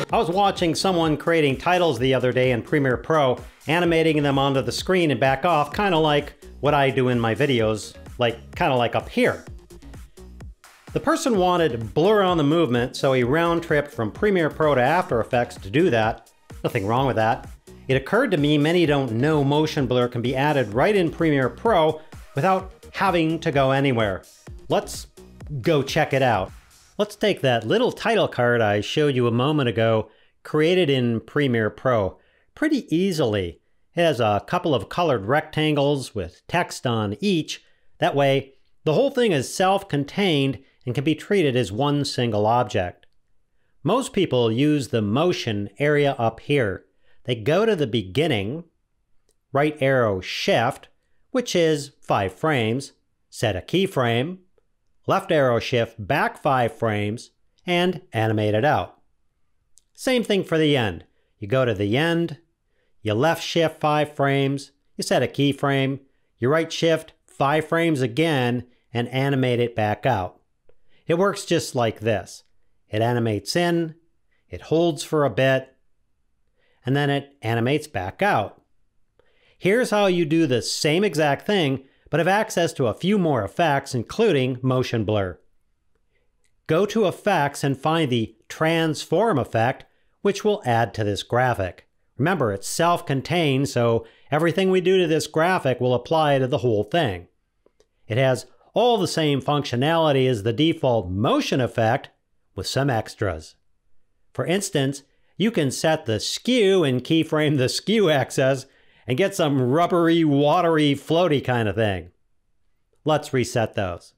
I was watching someone creating titles the other day in Premiere Pro, animating them onto the screen and back off, kind of like what I do in my videos, kind of like up here. The person wanted blur on the movement, so he round-tripped from Premiere Pro to After Effects to do that. Nothing wrong with that. It occurred to me many don't know motion blur can be added right in Premiere Pro without having to go anywhere. Let's go check it out. Let's take that little title card I showed you a moment ago, created in Premiere Pro, pretty easily. It has a couple of colored rectangles with text on each. That way, the whole thing is self-contained and can be treated as one single object. Most people use the motion area up here. They go to the beginning, right arrow shift, which is 5 frames, set a keyframe, left arrow shift back 5 frames, and animate it out. Same thing for the end. You go to the end, you left shift 5 frames, you set a keyframe, you right shift 5 frames again, and animate it back out. It works just like this. It animates in, it holds for a bit, and then it animates back out. Here's how you do the same exact thing, but have access to a few more effects, including motion blur. Go to Effects and find the Transform effect, which will add to this graphic. Remember, it's self-contained, so everything we do to this graphic will apply to the whole thing. It has all the same functionality as the default motion effect, with some extras. For instance, you can set the skew and keyframe the skew axis and get some rubbery, watery, floaty kind of thing. Let's reset those.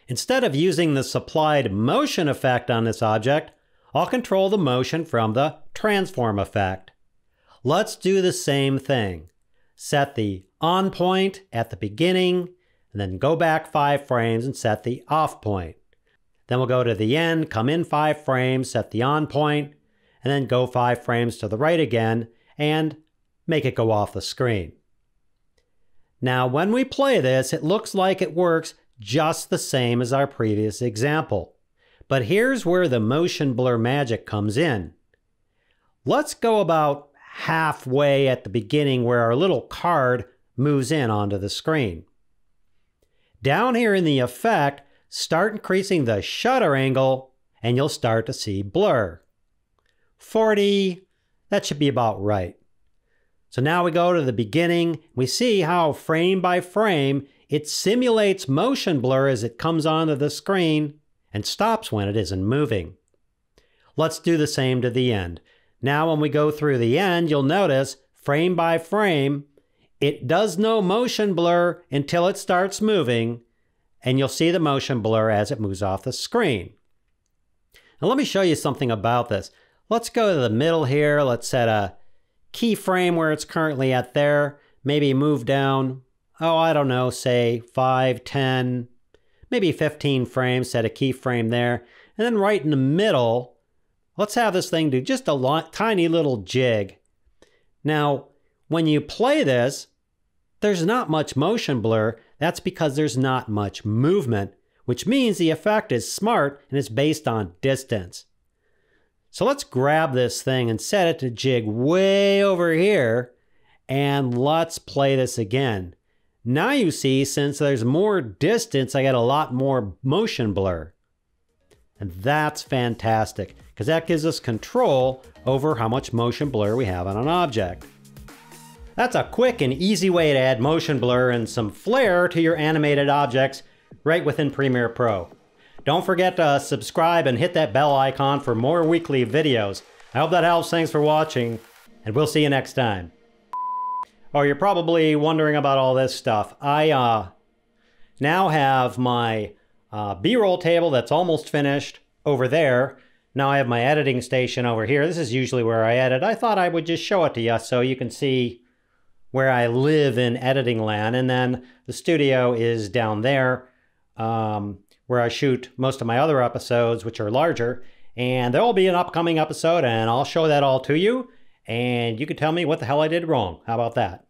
Instead of using the supplied motion effect on this object, I'll control the motion from the transform effect. Let's do the same thing. Set the on point at the beginning, and then go back 5 frames and set the off point. Then we'll go to the end, come in 5 frames, set the on point, and then go 5 frames to the right again, and make it go off the screen. Now, when we play this, it looks like it works just the same as our previous example. But here's where the motion blur magic comes in. Let's go about halfway at the beginning where our little card moves in onto the screen. Down here in the effect, start increasing the shutter angle, and you'll start to see blur. 40, that should be about right. So now we go to the beginning. We see how frame by frame it simulates motion blur as it comes onto the screen and stops when it isn't moving. Let's do the same to the end. Now when we go through the end, you'll notice frame by frame, it does no motion blur until it starts moving, and you'll see the motion blur as it moves off the screen. Now let me show you something about this. Let's go to the middle here. Let's set a keyframe where it's currently at there. Maybe move down, I don't know, say 5, 10, maybe 15 frames, set a keyframe there. And then right in the middle, let's have this thing do just a tiny little jig. Now, when you play this, there's not much motion blur. That's because there's not much movement, which means the effect is smart and it's based on distance. So let's grab this thing and set it to jig way over here, and let's play this again. Now you see, since there's more distance, I get a lot more motion blur. And that's fantastic, because that gives us control over how much motion blur we have on an object. That's a quick and easy way to add motion blur and some flair to your animated objects right within Premiere Pro. Don't forget to subscribe and hit that bell icon for more weekly videos. I hope that helps. Thanks for watching, and we'll see you next time. Oh, you're probably wondering about all this stuff. I now have my B-roll table that's almost finished over there. Now I have my editing station over here. This is usually where I edit. I thought I would just show it to you so you can see where I live in editing land. And then the studio is down there, where I shoot most of my other episodes, which are larger. And there will be an upcoming episode, and I'll show that all to you. And you can tell me what the hell I did wrong. How about that?